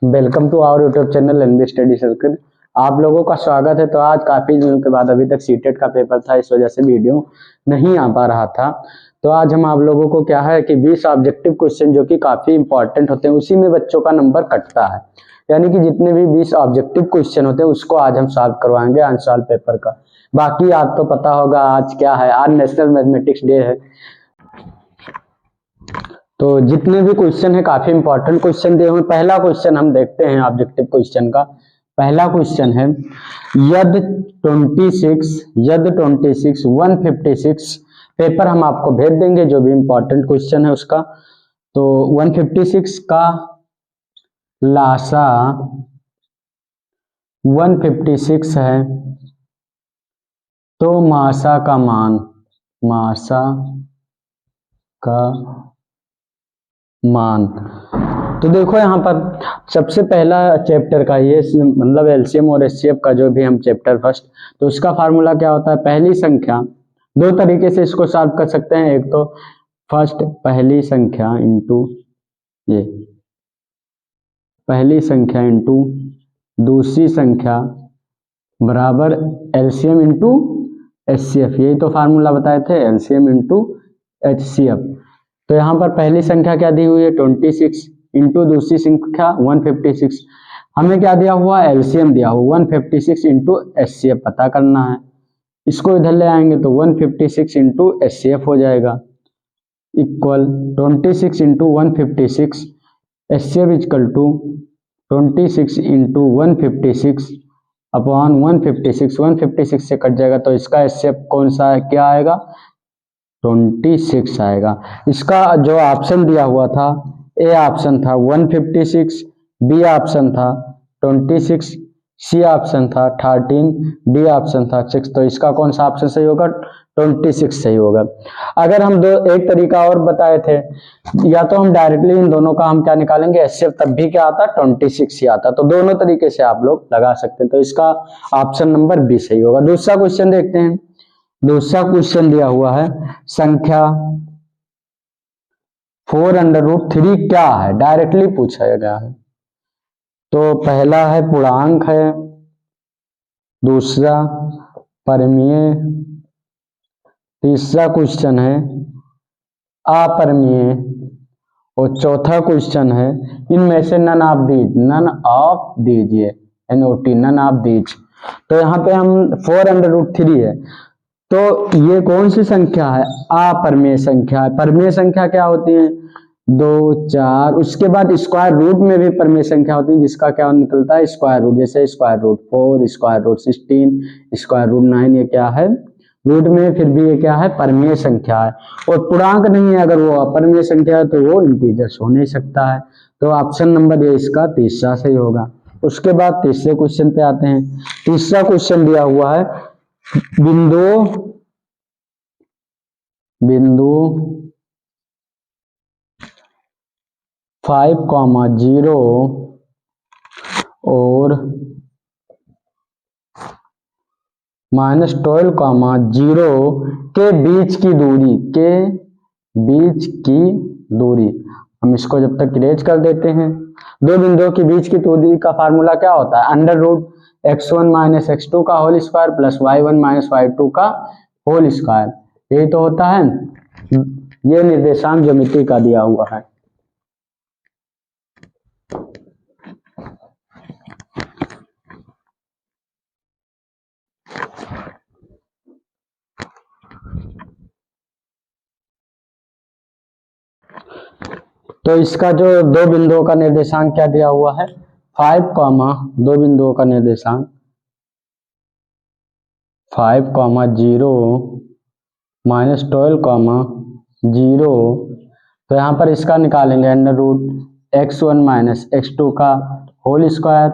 Welcome to our YouTube channel NB study circle. आप लोगों का स्वागत है। तो आज काफी दिनों के बाद अभी तक सीटेट का पेपर था, इस वजह से वीडियो नहीं आ पा रहा था। तो आज हम आप लोगों को क्या है कि 20 ऑब्जेक्टिव क्वेश्चन जो कि काफी इंपॉर्टेंट होते हैं, उसी में बच्चों का नंबर कटता है। यानी कि जितने भी 20 ऑब्जेक्टिव क्वेश्चन होते हैं उसको आज हम सॉल्व करवाएंगे आंसर पेपर का। बाकी आज तो पता होगा आज क्या है, आज नेशनल मैथमेटिक्स डे है। तो जितने भी क्वेश्चन है काफी इंपॉर्टेंट क्वेश्चन दिए हुए। पहला क्वेश्चन हम देखते हैं ऑब्जेक्टिव क्वेश्चन का। पहला क्वेश्चन है यद 26 156 पेपर हम आपको भेज देंगे, जो भी इंपॉर्टेंट क्वेश्चन है उसका। तो 156 का लासा 156 है, तो मासा का मान। तो देखो यहाँ पर सबसे पहला चैप्टर का ये मतलब एलसीएम और एचसीएफ का जो भी हम चैप्टर फर्स्ट, तो इसका फार्मूला क्या होता है। पहली संख्या दो तरीके से इसको सॉल्व कर सकते हैं। एक तो फर्स्ट पहली संख्या इंटू ये पहली संख्या इंटू दूसरी संख्या बराबर एलसीएम इंटू एचसीएफ। यही तो फार्मूला बताए थे, एलसीएम इंटू एचसीएफ। तो यहाँ पर पहली संख्या क्या दी हुई है 26 इंटू दूसरी संख्या 156। हमें क्या दिया हुआ है, एलसीएम दिया हुआ 156 इंटू एचसीएफ पता करना है। इसको इधर ले आएंगे तो 156 इंटू एचसीएफ हो जाएगा equal 26 into 156 HCF equal to 26 into 156 upon 156 से कट जाएगा। तो इसका एचसीएफ कौन सा है, क्या आएगा 26 आएगा। इसका जो ऑप्शन दिया हुआ था, ए ऑप्शन था 156, बी ऑप्शन था 26, सी ऑप्शन था 13, डी ऑप्शन था 6। तो इसका कौन सा ऑप्शन सही होगा, 26 सही होगा। अगर हम एक तरीका और बताए थे, या तो हम डायरेक्टली इन दोनों का हम क्या निकालेंगे एचसीएफ, तब भी क्या आता 26 ही आता। तो दोनों तरीके से आप लोग लगा सकते हैं। तो इसका ऑप्शन नंबर बी सही होगा। दूसरा क्वेश्चन देखते हैं। दूसरा क्वेश्चन दिया हुआ है संख्या 4√3 क्या है, डायरेक्टली पूछा गया है। तो पहला है पूर्णांक है, दूसरा परमीय, तीसरा क्वेश्चन है अपरमीय और चौथा क्वेश्चन है इनमें से नन ऑफ दीजिए NOT नन ऑफ दीज। तो यहाँ पे हम 4√3 है, तो ये कौन सी संख्या है, अपरमेय संख्या है। परमेय संख्या क्या होती है 2 4, उसके बाद स्क्वायर रूट में भी परमेय संख्या होती है जिसका क्या निकलता है स्क्वायर रूट। जैसे square root 4, square root 16, square root 9, ये क्या है रूट में, फिर भी ये क्या है परमेय संख्या है। और पूर्णांक नहीं है, अगर वो अपरमेय संख्या है तो वो इंटीजर्स हो नहीं सकता है। तो ऑप्शन नंबर ए इसका तीसरा सही होगा। उसके बाद तीसरे क्वेश्चन पे आते हैं। तीसरा क्वेश्चन दिया हुआ है बिंदु 5,0 और -12,0 के बीच की दूरी हम इसको जब तक इरेज कर देते हैं। दो बिंदुओं के बीच की दूरी का फार्मूला क्या होता है, √x1 - x2 का whole square plus y1 - y2 का होल स्क्वायर। यही तो होता है। ये निर्देशांक ज्यामिति का दिया हुआ है। तो इसका जो दो बिंदुओं का निर्देशांक क्या दिया हुआ है 5, दो बिंदुओं का निर्देशांक 5,0 -12,0। तो यहाँ पर इसका निकालेंगे √x1 - x2 का whole square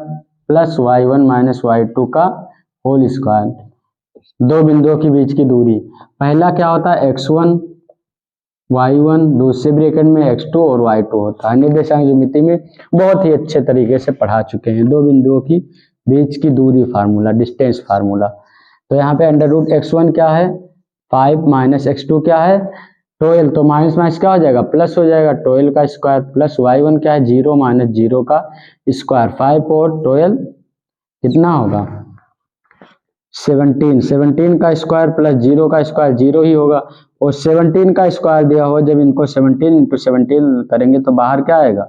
plus y1 - y2 का होल स्क्वायर। दो बिंदुओं के बीच की दूरी, पहला क्या होता है x1 y1, दूसरे ब्रैकेट में x2 और y2 होता है। निर्देशांक ज्यामिति में बहुत ही अच्छे तरीके से पढ़ा चुके हैं। दो बिंदुओं की बीच की दूरी फार्मूला, डिस्टेंस फार्मूला। तो यहाँ पे √x1 क्या है 5 - x2 क्या है 12 तो माइनस माइनस क्या हो जाएगा, प्लस हो जाएगा, 12 का स्क्वायर प्लस y1 क्या है 0 माइनस 0 का स्क्वायर, 5 और 12 कितना होगा 17, 17 का स्क्वायर प्लस 0 का स्क्वायर 0 ही होगा, और 17 का स्क्वायर दिया हुआ, जब इनको 17 इंटू 17 करेंगे तो बाहर क्या आएगा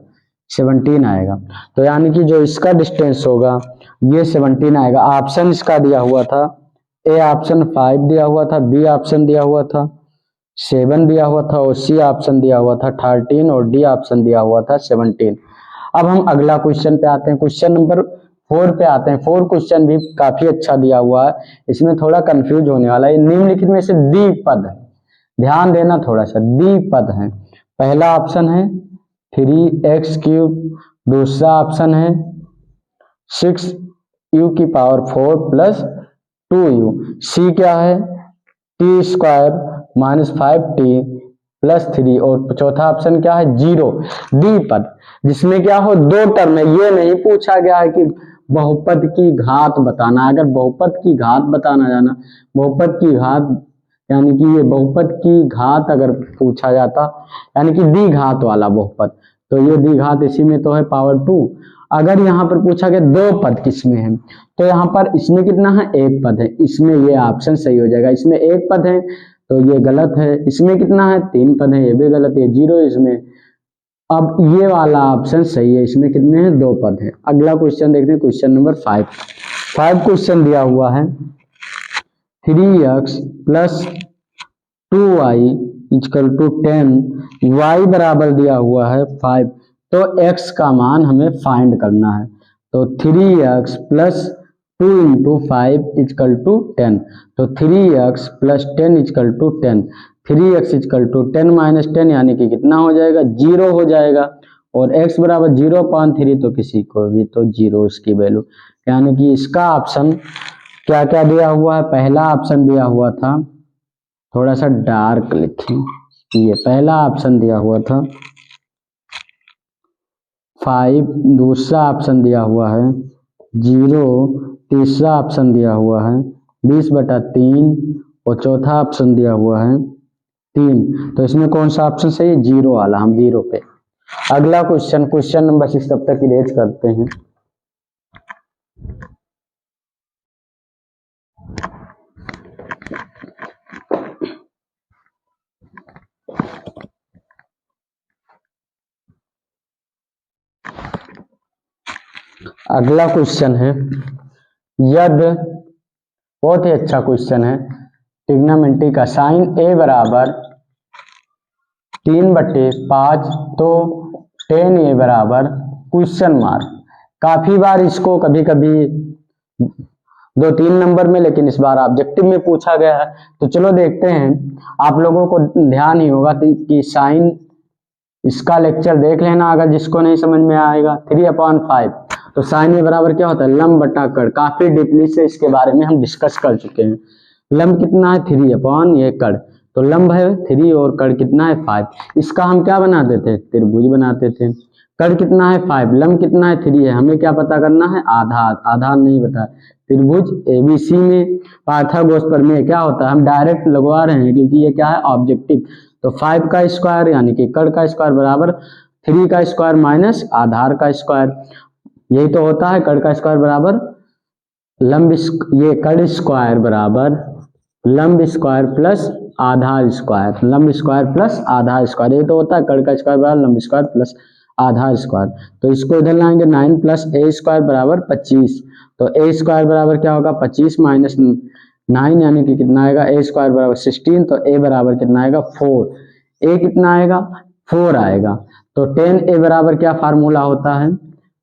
17 आएगा। तो यानी कि जो इसका डिस्टेंस होगा ये 17 आएगा। ऑप्शन इसका दिया हुआ था, ए ऑप्शन 5 दिया हुआ था, बी ऑप्शन दिया हुआ था 7 दिया हुआ था, और सी ऑप्शन दिया हुआ था 13, और डी ऑप्शन दिया हुआ था 17। अब हम अगला क्वेश्चन पे आते हैं, क्वेश्चन नंबर 4 पे आते हैं। 4 क्वेश्चन भी काफी अच्छा दिया हुआ है, इसमें थोड़ा कंफ्यूज होने वाला है। निम्नलिखित में से द्विपद, ध्यान देना थोड़ा सा, द्विपद है। पहला ऑप्शन है 3x³ दूसरा ऑप्शन है 6u⁴ प्लस 2u। सी क्या है t² माइनस 5t प्लस 3, और चौथा ऑप्शन क्या है 0। द्विपद जिसमें क्या हो दो टर्म है, ये नहीं पूछा गया है कि बहुपद की घात बताना। अगर बहुपद की घात बताना जाना, बहुपद की घात यानी कि ये बहुपद की घात अगर पूछा जाता, यानी कि द्विघात वाला बहुपद, तो ये द्विघात इसी में तो है पावर 2। अगर यहाँ पर पूछा गया दो पद किसमें है, तो यहाँ पर इसमें कितना है एक पद है, इसमें ये ऑप्शन सही हो जाएगा। इसमें एक पद है तो ये गलत है, इसमें कितना है 3 पद है, ये भी गलत है, 0 इसमें। अब ये वाला ऑप्शन सही है, इसमें कितने हैं 2 पद है। अगला क्वेश्चन देखते हैं, क्वेश्चन नंबर 5 क्वेश्चन दिया हुआ है 3x plus 2y equal to 10, y बराबर दिया हुआ है 5, तो x का मान हमें फाइंड करना है। तो 3x plus 2 into 5 equal to 10, तो 3x plus 10 equal to 10, 3x equal to 10 minus 10 यानी कि कितना हो जाएगा 0 हो जाएगा, और x बराबर 0/3 तो किसी को भी तो 0 उसकी वैल्यू, यानी कि इसका ऑप्शन क्या क्या दिया हुआ है। पहला ऑप्शन दिया हुआ था, थोड़ा सा डार्क लिखें, ये पहला ऑप्शन दिया हुआ था 5, दूसरा ऑप्शन दिया हुआ है 0, तीसरा ऑप्शन दिया हुआ है 20/3, और चौथा ऑप्शन दिया हुआ है 3। तो इसमें कौन सा ऑप्शन सही है 0 वाला, हम 0 पे। अगला क्वेश्चन, क्वेश्चन नंबर 6 तब तक इरेज करते हैं। अगला क्वेश्चन है यदि, बहुत ही अच्छा क्वेश्चन है, ट्रिग्नोमेट्री का साइन ए बराबर 3/5 तो tan a बराबर क्वेश्चन मार्क। काफी बार इसको कभी कभी 2-3 नंबर में, लेकिन इस बार ऑब्जेक्टिव में पूछा गया है। तो चलो देखते हैं, आप लोगों को ध्यान ही होगा कि साइन, इसका लेक्चर देख लेना अगर जिसको नहीं समझ में आएगा। 3/5 तो साइन ए बराबर क्या होता है लंब बटा कड़, काफी डीपली से इसके बारे में हम डिस्कस कर चुके हैं। लंब कितना है 3 ये कड़, तो लंब है 3 और कड़ कितना है 5, इसका हम क्या बनाते थे त्रिभुज बनाते थे। कड़ कितना है 5, लंब कितना है 3 है, हमें क्या पता करना है आधार, आधार नहीं बता। त्रिभुज एबीसी में पाइथागोरस प्रमेय क्या होता है, हम डायरेक्ट लगवा रहे हैं क्योंकि ये क्या है ऑब्जेक्टिव। तो 5 का स्क्वायर यानी कि कड़ का स्क्वायर बराबर 3 का स्क्वायर माइनस आधार का स्क्वायर, यही तो होता है। कड़ का स्क्वायर बराबर लंब, ये कड़ स्क्वायर बराबर लंब स्क्वायर प्लस आधार स्क्वायर, लंब स्क्वायर प्लस आधार स्क्वायर, ये तो होता है। कड़ का स्क्वायर बराबर लंब स्क्वायर प्लस आधार स्क्वायर, तो इसको इधर लाएंगे 9 प्लस ए स्क्वायर बराबर 25, तो ए स्क्वायर बराबर क्या होगा 25 माइनस 9 यानी कि कितना आएगा ए स्क्वायर बराबर 16, तो ए बराबर कितना आएगा 4, ए कितना आएगा 4 आएगा। तो tan a बराबर क्या फार्मूला होता है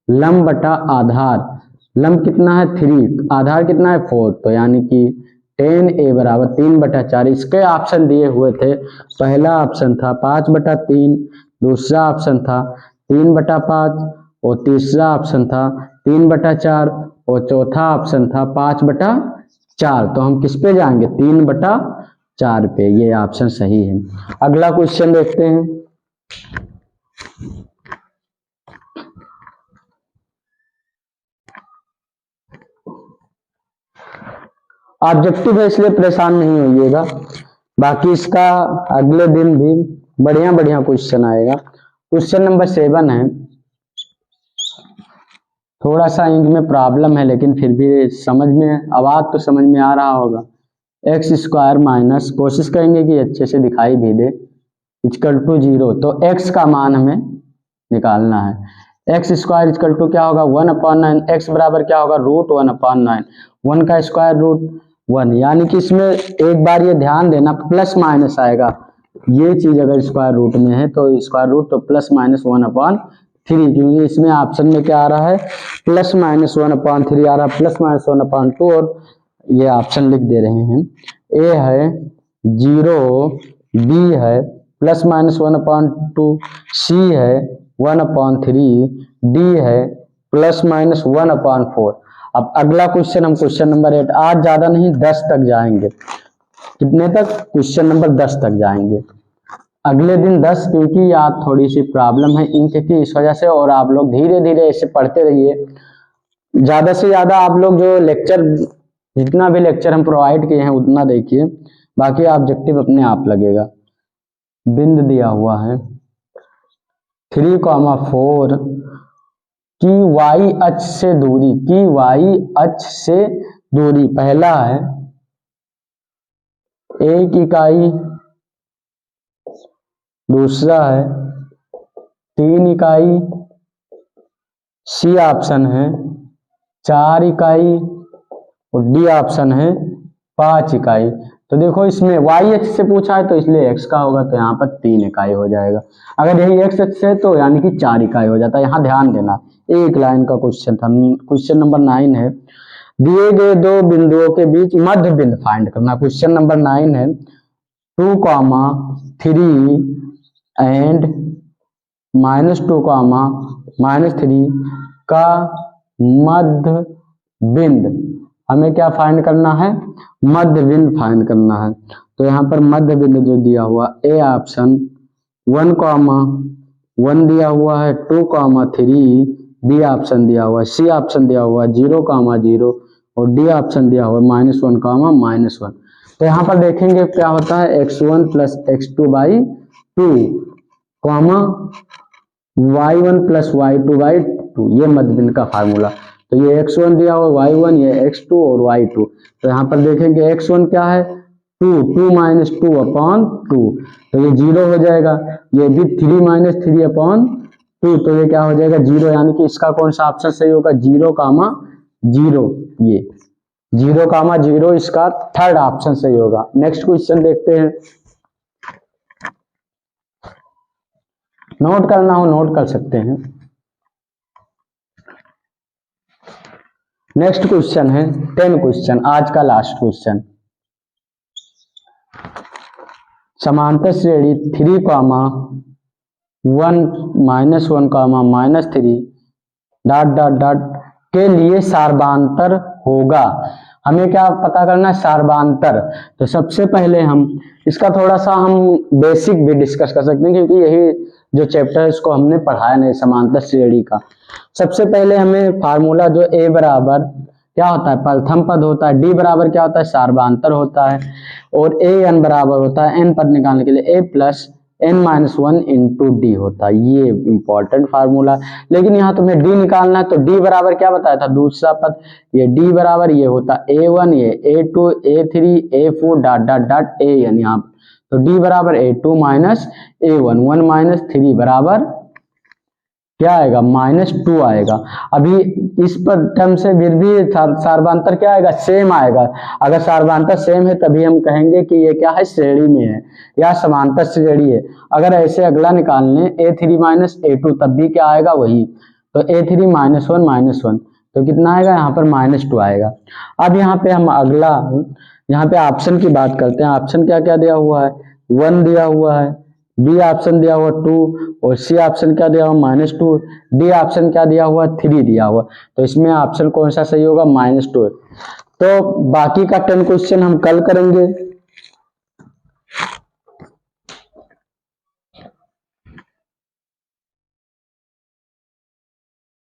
लंब बटा आधार, लंब कितना है 3, आधार कितना है 4, तो यानी कि tan a बराबर 3/4। इसके ऑप्शन दिए हुए थे, पहला ऑप्शन था 5/3, दूसरा ऑप्शन था 3/5, और तीसरा ऑप्शन था 3/4, और चौथा ऑप्शन था 5/4। तो हम किस पे जाएंगे 3/4 पे, ये ऑप्शन सही है। अगला क्वेश्चन देखते हैं, ऑब्जेक्टिव है इसलिए परेशान नहीं होइएगा, बाकी इसका अगले दिन भी बढ़िया बढ़िया क्वेश्चन आएगा। क्वेश्चन नंबर 7 है, थोड़ा सा इनमें प्रॉब्लम है लेकिन फिर भी समझ में, आवाज तो समझ में आ रहा होगा। एक्स स्क्वायर माइनस, कोशिश करेंगे कि अच्छे से दिखाई भी दे, इक्वल टू 0। तो एक्स का मान हमें निकालना है। एक्स स्क्वायर इक्वल टू क्या होगा 1/9। एक्स बराबर क्या होगा √1/9। 1 का स्क्वायर √1, यानी कि इसमें एक बार ये ध्यान देना प्लस माइनस आएगा। ये चीज अगर स्क्वायर रूट में है तो स्क्वायर रूट तो प्लस माइनस 1/3, क्योंकि इसमें ऑप्शन में क्या आ रहा है प्लस माइनस 1/3 आ रहा है, प्लस माइनस 1/2, और ये ऑप्शन लिख दे रहे हैं। ए है 0, बी है प्लस माइनस 1/2, सी है 1/3, डी है प्लस माइनस 1/4। अब अगला क्वेश्चन हम क्वेश्चन नंबर 8, आज ज्यादा नहीं 10 तक जाएंगे। कितने तक? क्वेश्चन नंबर 10 तक जाएंगे। अगले दिन 10, क्योंकि याद थोड़ी सी प्रॉब्लम है इंक की, इस वजह से। और आप लोग धीरे धीरे ऐसे पढ़ते रहिए। ज्यादा से ज्यादा आप लोग जो लेक्चर, जितना भी लेक्चर हम प्रोवाइड किए हैं उतना देखिए, बाकी ऑब्जेक्टिव अपने आप लगेगा। बिंद दिया हुआ है 3,4 की वाई अक्ष से दूरी, की वाई अक्ष से दूरी, पहला है 1 इकाई, दूसरा है 3 इकाई, सी ऑप्शन है 4 इकाई, और डी ऑप्शन है 5 इकाई। तो देखो इसमें वाई एक्स से पूछा है तो इसलिए एक्स का होगा, तो यहाँ पर 3 इकाई हो जाएगा। अगर यही एक्स एक्स से तो यानी कि 4 इकाई हो जाता है। यहाँ ध्यान देना, एक लाइन का क्वेश्चन था। क्वेश्चन नंबर 9 है, दिए गए दो बिंदुओं के बीच मध्य बिंदु फाइंड करना। क्वेश्चन नंबर 9 है 2,3 एंड -2, -3 का मध्य बिंदु, हमें क्या फाइंड करना है? मध्य बिंदु फाइंड करना है। तो यहाँ पर मध्य बिंदु जो दिया हुआ, ए ऑप्शन 1,1 दिया हुआ है, 2,3, बी ऑप्शन दिया हुआ है, सी ऑप्शन दिया हुआ है 0,0, और डी ऑप्शन दिया हुआ है -1, -1। तो यहाँ पर देखेंगे क्या होता है x1 + x2/2, y1 + y2/2, ये मध्य बिंदु का फार्मूला। तो ये x1 दिया हुआ y1, ये x2 और y2। तो यहाँ पर देखेंगे x1 क्या है 2, 2 - 2/2, तो ये 0 हो जाएगा। ये भी 3 - 3/2, तो ये क्या हो जाएगा 0, यानी कि इसका कौन सा ऑप्शन सही होगा 0,0। ये 0,0 इसका थर्ड ऑप्शन सही होगा। नेक्स्ट क्वेश्चन देखते हैं। नोट करना हो नोट कर सकते हैं। नेक्स्ट क्वेश्चन है 10 क्वेश्चन, आज का लास्ट क्वेश्चन। समांतर श्रेणी 3,1 -1, -3 ... के लिए सार्वधान्तर होगा। हमें क्या पता करना है? सार्वधान्तर। तो सबसे पहले हम इसका थोड़ा सा हम बेसिक भी डिस्कस कर सकते हैं, क्योंकि यही जो चैप्टर है इसको हमने पढ़ाया नहीं, समांतर श्रेणी का। सबसे पहले हमें फार्मूला जो a बराबर क्या होता है प्रथम पद होता है, d बराबर क्या होता है सार्वधान्तर होता है, और an बराबर होता है n पद निकालने के लिए a + n-1 × d होता है। ये इंपॉर्टेंट फार्मूला। लेकिन यहाँ तुम्हें d निकालना है, तो d बराबर क्या बताया था दूसरा पद, ये d बराबर ये होता a1, ये a2, a3, a4 ... an यहाँ। तो d बराबर a2 - a1, 1 - 3 बराबर क्या आएगा -2 आएगा। अभी इस पर टर्म से फिर भी सार्वधान्तर क्या आएगा सेम आएगा। अगर सार्वधान्तर सेम है तभी हम कहेंगे कि ये क्या है श्रेणी में है या समांतर श्रेणी है। अगर ऐसे अगला निकालने a3 - a2 तब भी क्या आएगा वही। तो a3 - 1 - 1 तो कितना आएगा यहाँ पर -2 आएगा। अब यहाँ पे हम अगला यहाँ पे ऑप्शन की बात करते हैं। ऑप्शन क्या क्या दिया हुआ है 1 दिया हुआ है, बी ऑप्शन दिया हुआ 2, और सी ऑप्शन क्या दिया हुआ -2, डी ऑप्शन क्या दिया हुआ 3 दिया हुआ। तो इसमें ऑप्शन कौन सा सही होगा -2। तो बाकी का 10 क्वेश्चन हम कल करेंगे।